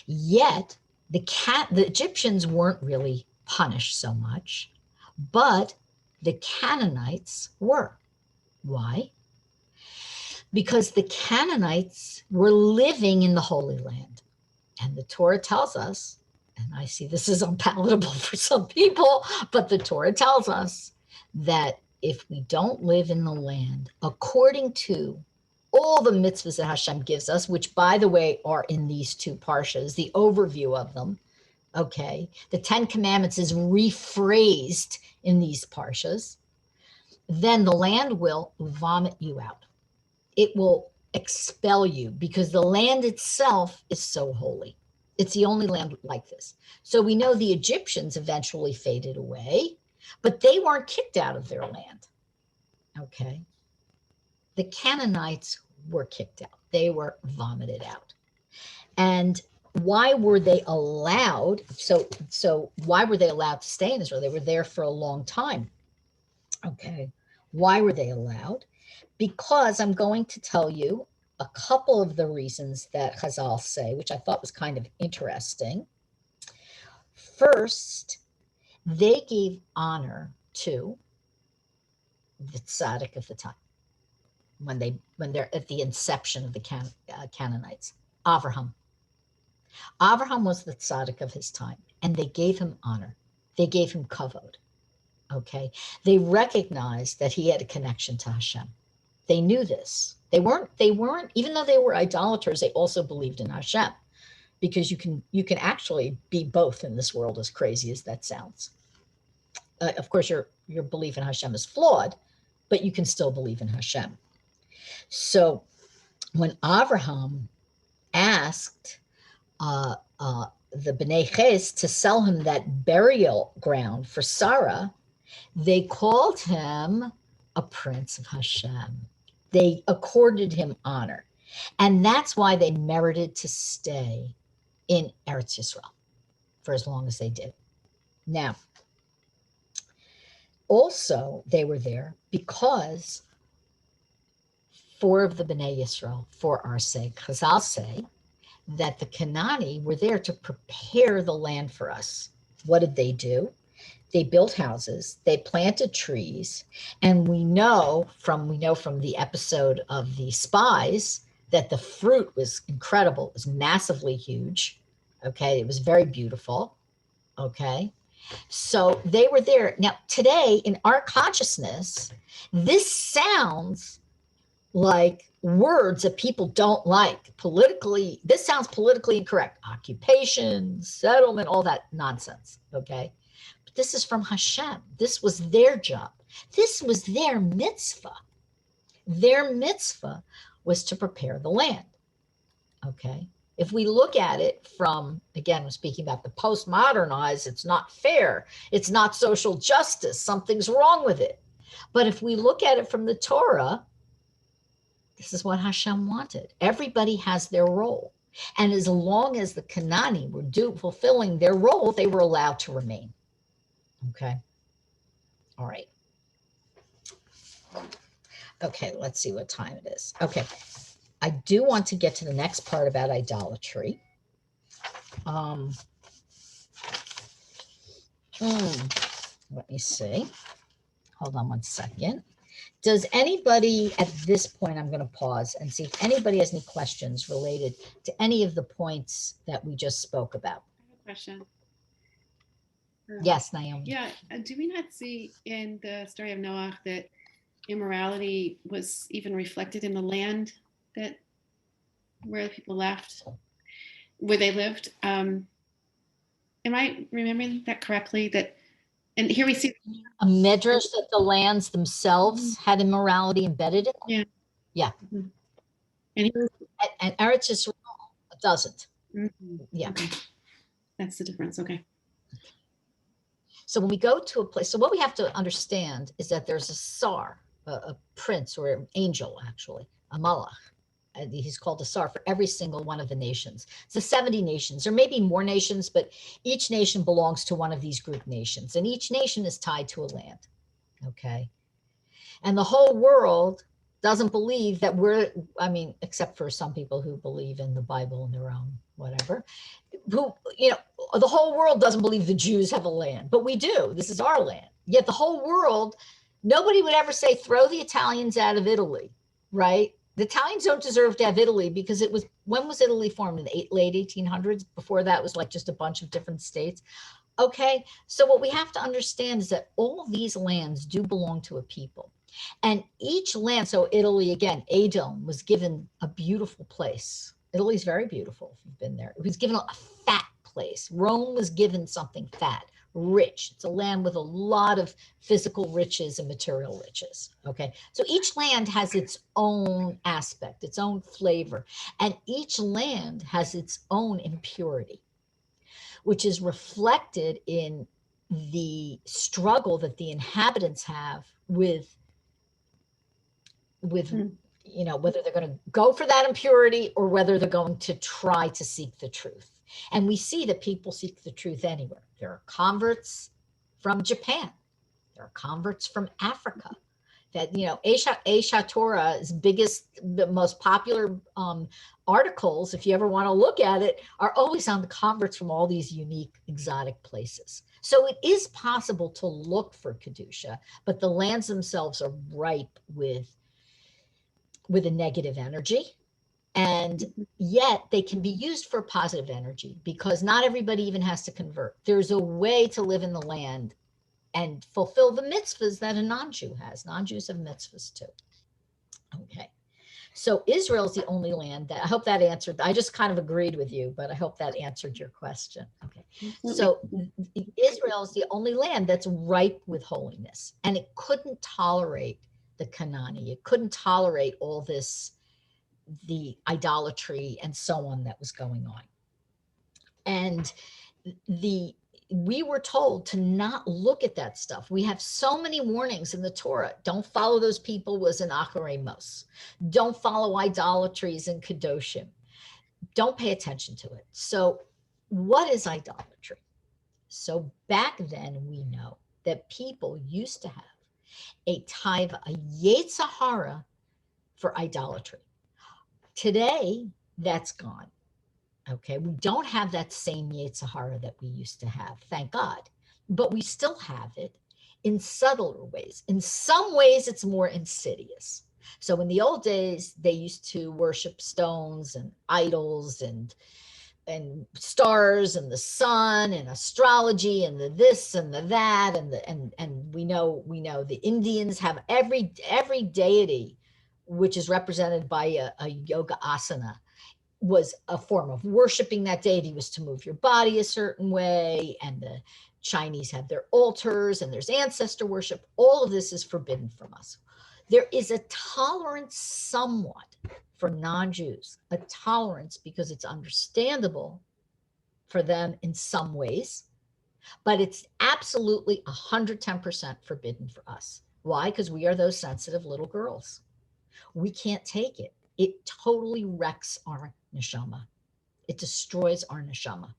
Yet the Egyptians weren't really punished so much, but the Canaanites were. Why? Because the Canaanites were living in the Holy Land. And the Torah tells us, and I see this is unpalatable for some people, but the Torah tells us that if we don't live in the land according to all the mitzvahs that Hashem gives us, which by the way are in these two parshas, the overview of them, okay, the 10 Commandments is rephrased in these parshas, then the land will vomit you out. It will expel you because the land itself is so holy. It's the only land like this. So we know the Egyptians eventually faded away, but they weren't kicked out of their land. Okay. The Canaanites were kicked out. They were vomited out. And why were they allowed? So why were they allowed to stay in Israel? They were there for a long time. Okay. Why were they allowed? Because I'm going to tell you a couple of the reasons that Chazal say, which I thought was kind of interesting. First, they gave honor to the tzaddik of the time when they're at the inception of the Canaanites, Avraham. Avraham was the tzaddik of his time, and they gave him honor. They gave him kavod. Okay, they recognized that he had a connection to Hashem. They knew this. They weren't, even though they were idolaters, they also believed in Hashem, because you can actually be both in this world, as crazy as that sounds. Of course, your belief in Hashem is flawed, but you can still believe in Hashem. So when Abraham asked the Bnei Ches to sell him that burial ground for Sarah, they called him a prince of Hashem. They accorded him honor. And that's why they merited to stay in Eretz Yisrael for as long as they did. Now, also, they were there because four of the Bnei Yisrael, for our sake, Chazal say that the Canaanites were there to prepare the land for us. What did they do? They built houses, they planted trees, and we know from the episode of the spies that the fruit was incredible. It was massively huge. Okay, it was very beautiful. Okay, so they were there. Now, today in our consciousness, this sounds like words that people don't like. Politically, this sounds politically incorrect. Occupation, settlement, all that nonsense. Okay. But this is from Hashem. This was their job. This was their mitzvah. Their mitzvah was to prepare the land. Okay. If we look at it from, again, we're speaking about the postmodern eyes, it's not fair. It's not social justice. Something's wrong with it. But if we look at it from the Torah, this is what Hashem wanted. Everybody has their role. And as long as the Canaanites were fulfilling their role, they were allowed to remain. Okay. All right. Okay, let's see what time it is. Okay. I do want to get to the next part about idolatry. Let me see. Hold on one second. Does anybody at this point, I'm going to pause and see if anybody has any questions related to any of the points that we just spoke about. I have a question. Yes, Naomi. Yeah, do we not see in the story of Noah that immorality was even reflected in the land that where the people left, where they lived? Am I remembering that correctly? That, and here we see a medrash that the lands themselves had immorality embedded in them. Yeah. Yeah. Mm-hmm. And Eretz Yisrael doesn't. Mm-hmm. Yeah. Okay. That's the difference. Okay. So when we go to a place, so what we have to understand is that there's a sar, a prince or an angel, actually, a malach. He's called a sar for every single one of the nations. It's the 70 nations. There may be more nations, but each nation belongs to one of these group nations, and each nation is tied to a land. Okay. And the whole world doesn't believe that except for some people who believe in the Bible and their own whatever, who, the whole world doesn't believe the Jews have a land, but we do. This is our land. Yet the whole world, nobody would ever say, throw the Italians out of Italy, right? The Italians don't deserve to have Italy because when was Italy formed? In the late 1800s? Before that was like just a bunch of different states. Okay, so what we have to understand is that all these lands do belong to a people. And each land, so Italy, again, Edom was given a beautiful place. Italy's very beautiful if you've been there. It was given a fat place. Rome was given something fat, rich. It's a land with a lot of physical riches and material riches. Okay, so each land has its own aspect, its own flavor, and each land has its own impurity, which is reflected in the struggle that the inhabitants have with whether they're going to go for that impurity or whether they're going to try to seek the truth. And we see that people seek the truth anywhere. There are converts from Japan. There are converts from Africa. That, Esha Torah's the most popular articles, if you ever want to look at it, are always on the converts from all these unique, exotic places. So it is possible to look for Kedusha, but the lands themselves are ripe with a negative energy. And yet they can be used for positive energy because not everybody even has to convert. There's a way to live in the land and fulfill the mitzvahs that a non-Jew has. Non-Jews have mitzvahs too. Okay. So Israel is the only land that, I hope that answered, I just kind of agreed with you, but I hope that answered your question. Okay. So Israel is the only land that's ripe with holiness, and it couldn't tolerate the Canaanite. It couldn't tolerate all this, the idolatry and so on that was going on. And we were told to not look at that stuff. We have so many warnings in the Torah. Don't follow those people was an Acharei Mos. Don't follow idolatries and Kedoshim. Don't pay attention to it. So what is idolatry? So back then we know that people used to have a taiva, a yetzer hara for idolatry. Today, that's gone. Okay, we don't have that same yetzer hara that we used to have, thank God. But we still have it in subtler ways. In some ways, it's more insidious. So in the old days, they used to worship stones and idols and stars and the sun and astrology and the this and the that and we know the Indians have every deity which is represented by a yoga asana was a form of worshiping that deity, was to move your body a certain way, and the Chinese have their altars and there's ancestor worship. All of this is forbidden from us. There is a tolerance somewhat for non-Jews, a tolerance because it's understandable for them in some ways, but it's absolutely 110% forbidden for us. Why? Because we are those sensitive little girls. We can't take it. It totally wrecks our neshama. It destroys our neshama.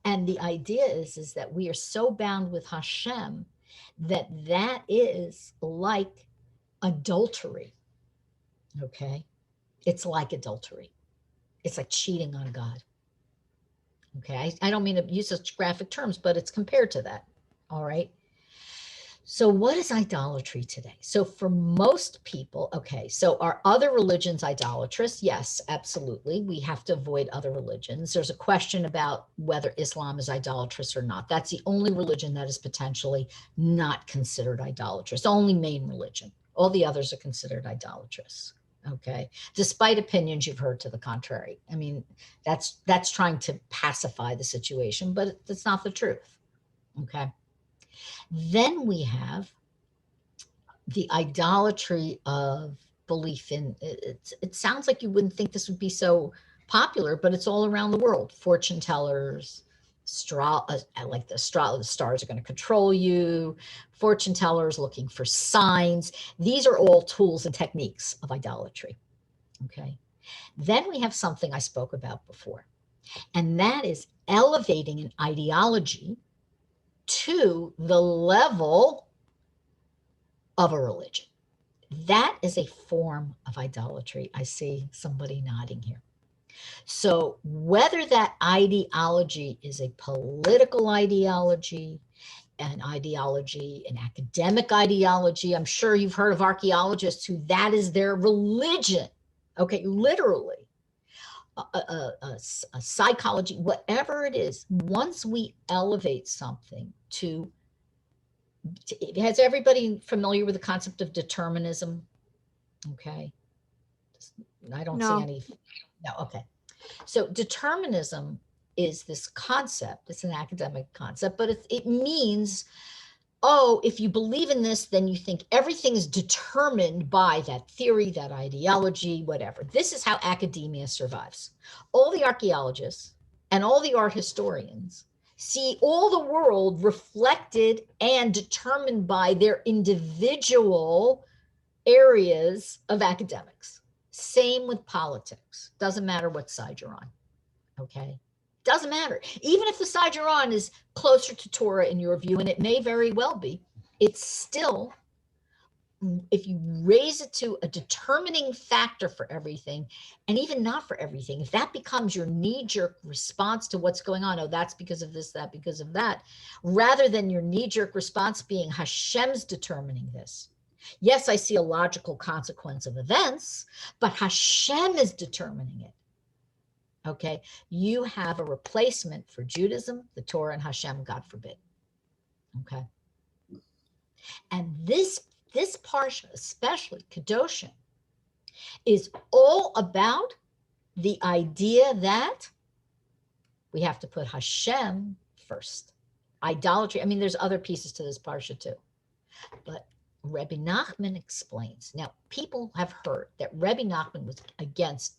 And the idea is that we are so bound with Hashem that is like adultery. Okay? It's like adultery. It's like cheating on God. Okay? I don't mean to use such graphic terms, but it's compared to that. All right? So what is idolatry today? So for most people, okay, so are other religions idolatrous? Yes, absolutely. We have to avoid other religions. There's a question about whether Islam is idolatrous or not. That's the only religion that is potentially not considered idolatrous, only main religion. All the others are considered idolatrous, okay? Despite opinions you've heard to the contrary. I mean, that's trying to pacify the situation, but it's not the truth, okay? Then we have the idolatry of belief in, it sounds like you wouldn't think this would be so popular, but it's all around the world. Fortune tellers, like the stars are going to control you, fortune tellers looking for signs. These are all tools and techniques of idolatry, okay? Then we have something I spoke about before, and that is elevating an ideology to the level of a religion. That is a form of idolatry. I see somebody nodding here. So whether that ideology is a political ideology, an academic ideology, I'm sure you've heard of archaeologists who that is their religion, okay, literally. A psychology, whatever it is, once we elevate something to, has everybody familiar with the concept of determinism? Okay. I don't see any. No, okay. So determinism is this concept. It's an academic concept, but it means, oh, if you believe in this, then you think everything is determined by that theory, that ideology, whatever. This is how academia survives. All the archaeologists and all the art historians see all the world reflected and determined by their individual areas of academics. Same with politics. Doesn't matter what side you're on, okay? Doesn't matter. Even if the side you're on is closer to Torah in your view, and it may very well be, it's still, if you raise it to a determining factor for everything, and even not for everything, if that becomes your knee-jerk response to what's going on, oh, that's because of this, that because of that, rather than your knee-jerk response being Hashem's determining this. Yes, I see a logical consequence of events, but Hashem is determining it. Okay, you have a replacement for Judaism, the Torah, and Hashem, God forbid. Okay, and this parsha, especially Kedoshim, is all about the idea that we have to put Hashem first. Idolatry. I mean, there's other pieces to this parsha too, but Rebbe Nachman explains. Now, people have heard that Rebbe Nachman was against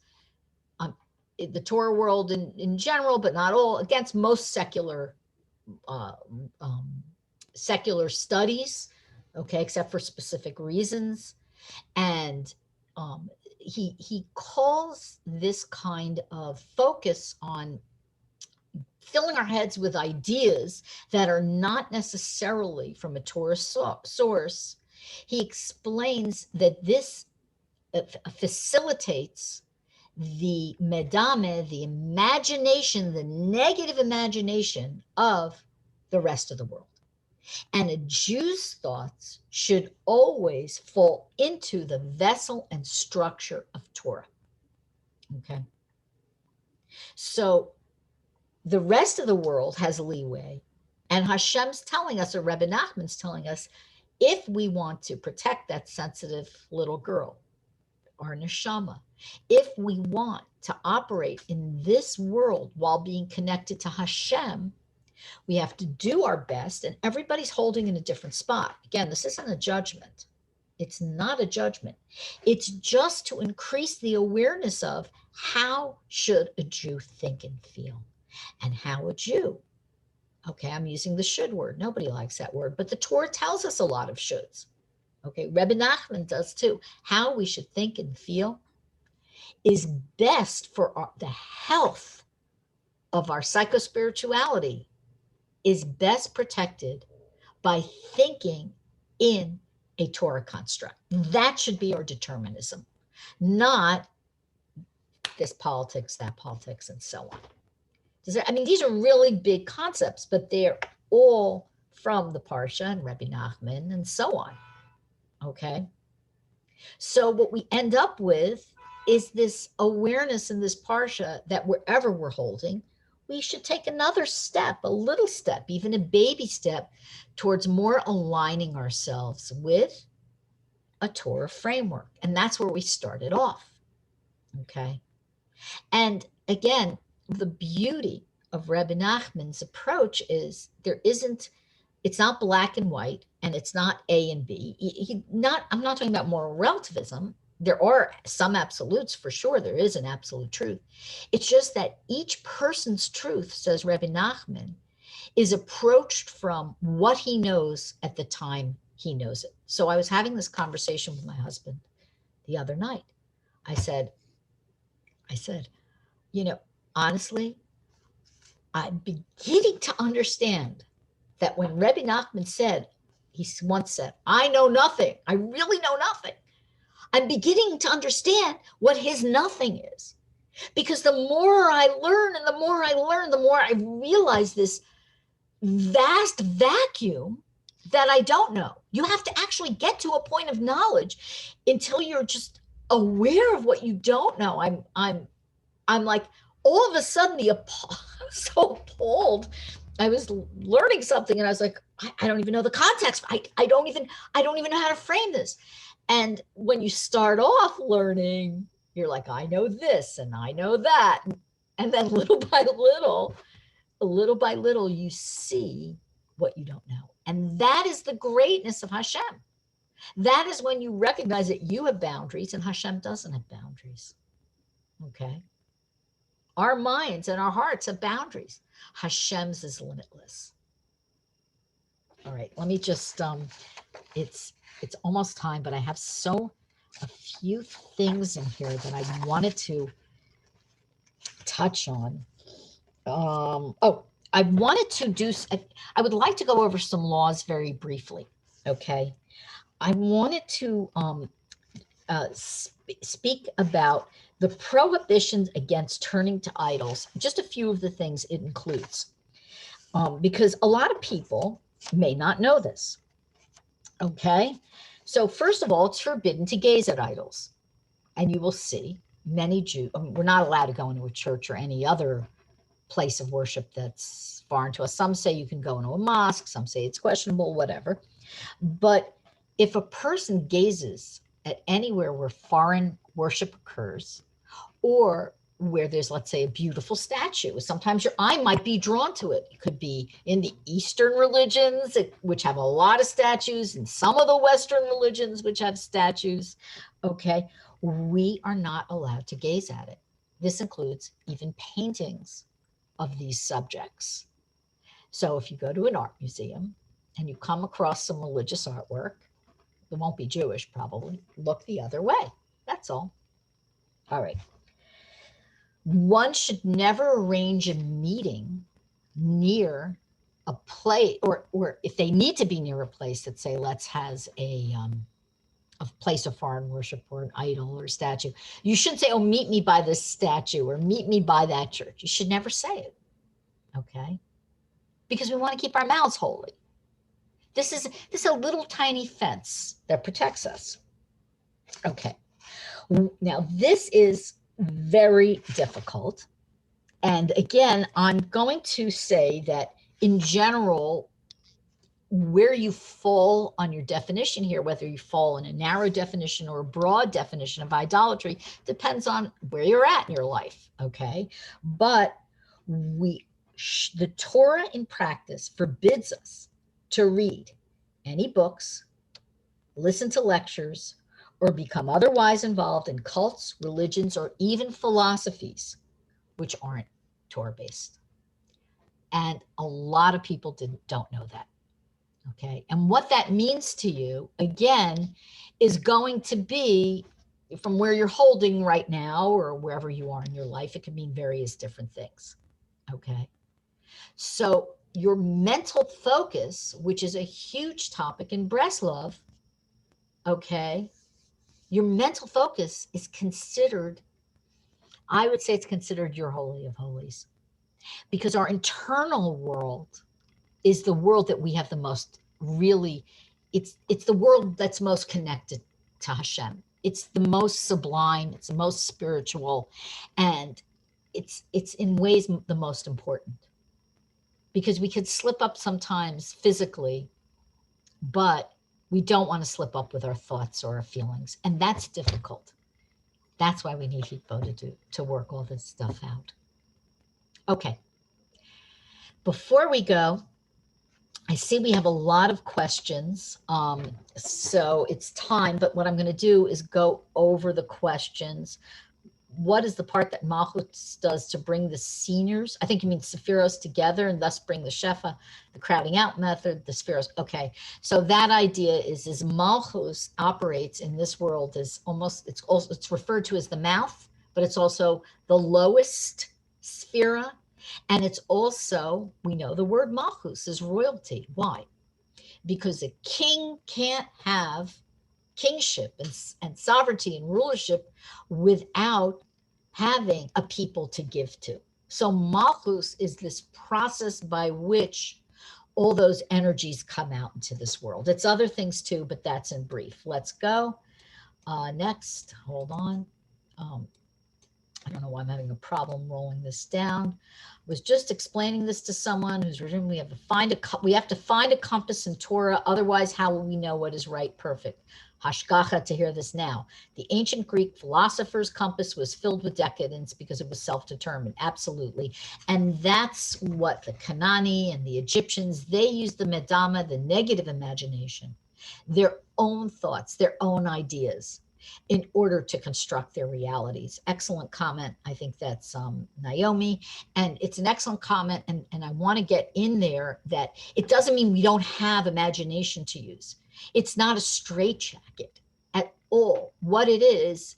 the Torah world in general, but not all, against most secular secular studies, okay, except for specific reasons. And he calls this kind of focus on filling our heads with ideas that are not necessarily from a Torah source. He explains that this facilitates the medame, the imagination, the negative imagination of the rest of the world. And a Jew's thoughts should always fall into the vessel and structure of Torah. Okay. So the rest of the world has leeway. And Hashem's telling us, or Rebbe Nachman's telling us, if we want to protect that sensitive little girl, our neshama, if we want to operate in this world while being connected to Hashem, we have to do our best, and everybody's holding in a different spot. Again, this isn't a judgment. It's not a judgment. It's just to increase the awareness of how should a Jew think and feel, and how a Jew, okay, I'm using the should word. Nobody likes that word, but the Torah tells us a lot of shoulds. Okay, Rebbe Nachman does too. How we should think and feel is best for the health of our psychospirituality, is best protected by thinking in a Torah construct. That should be our determinism, not this politics, that politics, and so on. I mean, these are really big concepts, but they're all from the Parsha and Rebbe Nachman and so on. Okay. So what we end up with is this awareness in this Parsha that wherever we're holding, we should take another step, a little step, even a baby step towards more aligning ourselves with a Torah framework. And that's where we started off. Okay. And again, the beauty of Rebbe Nachman's approach is it's not black and white, and it's not A and B. I'm not talking about moral relativism. There are some absolutes, for sure. There is an absolute truth. It's just that each person's truth, says Rebbe Nachman, is approached from what he knows at the time he knows it. So I was having this conversation with my husband the other night. I said, honestly, I'm beginning to understand that when Rebbe Nachman he once said, I know nothing. I really know nothing. I'm beginning to understand what his nothing is. Because the more I learn and the more I learn, the more I realize this vast vacuum that I don't know. You have to actually get to a point of knowledge until you're just aware of what you don't know. I'm like, all of a sudden, I'm so appalled. I was learning something and I was like, I don't even know the context. I don't even know how to frame this. And when you start off learning, you're like, I know this and I know that. And then little by little, you see what you don't know. And that is the greatness of Hashem. That is when you recognize that you have boundaries and Hashem doesn't have boundaries. Okay. Our minds and our hearts have boundaries. Hashem's is limitless. All right, let me just, it's almost time, but I have a few things in here that I wanted to touch on. I would like to go over some laws very briefly, okay? I wanted to speak about the prohibitions against turning to idols, just a few of the things it includes, because a lot of people may not know this, okay? So first of all, it's forbidden to gaze at idols. And you will see many Jews, we're not allowed to go into a church or any other place of worship that's foreign to us. Some say you can go into a mosque, some say it's questionable, whatever. But if a person gazes at anywhere where foreign worship occurs, or where there's, let's say, a beautiful statue. Sometimes your eye might be drawn to it. It could be in the Eastern religions, which have a lot of statues, and some of the Western religions, which have statues. Okay, we are not allowed to gaze at it. This includes even paintings of these subjects. So if you go to an art museum and you come across some religious artwork, it won't be Jewish probably, look the other way. That's all. All right. One should never arrange a meeting near a place, or if they need to be near a place that, say, let's has a place of foreign worship or an idol or a statue. You shouldn't say, oh, meet me by this statue or meet me by that church. You should never say it, okay? Because we want to keep our mouths holy. This is a little tiny fence that protects us. Okay. Now, this is very difficult. And again, I'm going to say that in general, where you fall on your definition here, whether you fall in a narrow definition or a broad definition of idolatry, depends on where you're at in your life, okay? But the Torah in practice forbids us to read any books, listen to lectures, or become otherwise involved in cults, religions, or even philosophies which aren't Torah-based. And a lot of people don't know that, okay? And what that means to you, again, is going to be from where you're holding right now or wherever you are in your life. It can mean various different things, okay? So your mental focus, which is a huge topic in Breslov, okay, your mental focus is considered, I would say it's considered your holy of holies, because our internal world is the world that we have the most really, it's the world that's most connected to Hashem. It's the most sublime, it's the most spiritual, and it's in ways the most important. Because we could slip up sometimes physically, but we don't want to slip up with our thoughts or our feelings. And that's difficult. That's why we need Hitbodedut to work all this stuff out. Okay. Before we go, I see we have a lot of questions. So it's time, but what I'm going to do is go over the questions. What is the part that Malchus does to bring the seniors? I think you mean Sephiros together and thus bring the Shefa, the crowding out method, the Sephiros. Okay, so that idea is Malchus operates in this world as almost, it's referred to as the mouth, but it's also the lowest Sephira. And it's also, we know the word Malchus is royalty. Why? Because a king can't have kingship and sovereignty and rulership without having a people to give to. So Malchus is this process by which all those energies come out into this world. It's other things too, but that's in brief. Let's go. Next, hold on. I don't know why I'm having a problem rolling this down. I was just explaining this to someone who's written, we have to find a compass in Torah. Otherwise, how will we know what is right? Perfect. Hashgacha, to hear this now. The ancient Greek philosopher's compass was filled with decadence because it was self-determined. Absolutely. And that's what the Canaanites and the Egyptians, they used the medama, the negative imagination, their own thoughts, their own ideas, in order to construct their realities. Excellent comment. I think that's Naomi. And it's an excellent comment. And I want to get in there that it doesn't mean we don't have imagination to use. It's not a straitjacket at all. What it is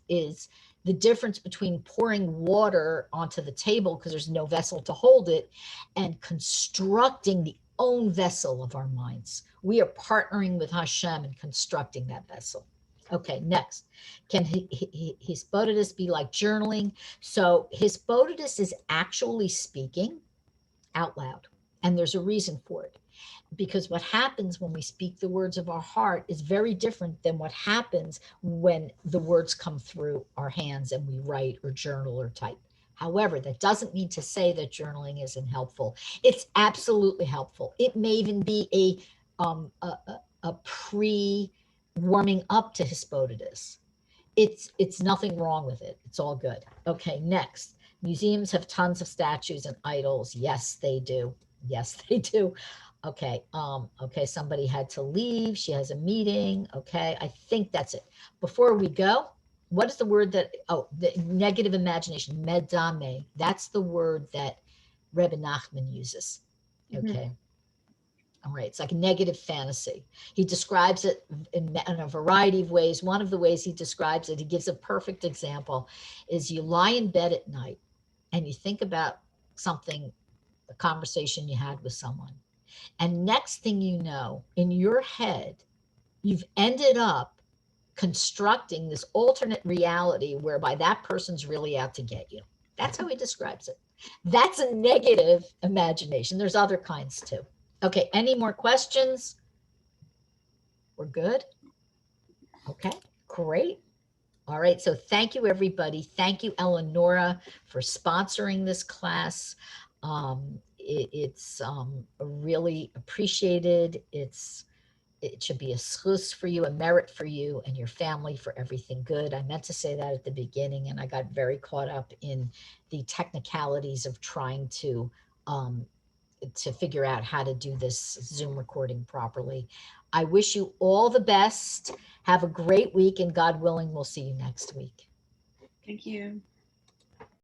the difference between pouring water onto the table because there's no vessel to hold it and constructing the own vessel of our minds. We are partnering with Hashem and constructing that vessel. Okay, next. Can Hisbodedus be like journaling? So Hisbodedus is actually speaking out loud, and there's a reason for it. Because what happens when we speak the words of our heart is very different than what happens when the words come through our hands and we write or journal or type. However, that doesn't mean to say that journaling isn't helpful. It's absolutely helpful. It may even be a pre-warming up to Hisbodedus. It's nothing wrong with it. It's all good. Okay, next. Museums have tons of statues and idols. Yes, they do. Yes, they do. Okay. Okay. Somebody had to leave. She has a meeting. Okay. I think that's it. Before we go, what is the word that, oh, the negative imagination, medame. That's the word that Rebbe Nachman uses. Okay. All right. It's like a negative fantasy. He describes it in a variety of ways. One of the ways he describes it, he gives a perfect example, is you lie in bed at night and you think about something, a conversation you had with someone. And next thing you know, in your head, you've ended up constructing this alternate reality whereby that person's really out to get you. That's how he describes it. That's a negative imagination. There's other kinds too. Okay, any more questions? We're good? Okay, great. All right, so thank you, everybody. Thank you, Eleonora, for sponsoring this class. It's really appreciated. It should be a schus for you, a merit for you and your family for everything good. I meant to say that at the beginning, and I got very caught up in the technicalities of trying to figure out how to do this Zoom recording properly. I wish you all the best. Have a great week, and God willing, we'll see you next week. Thank you.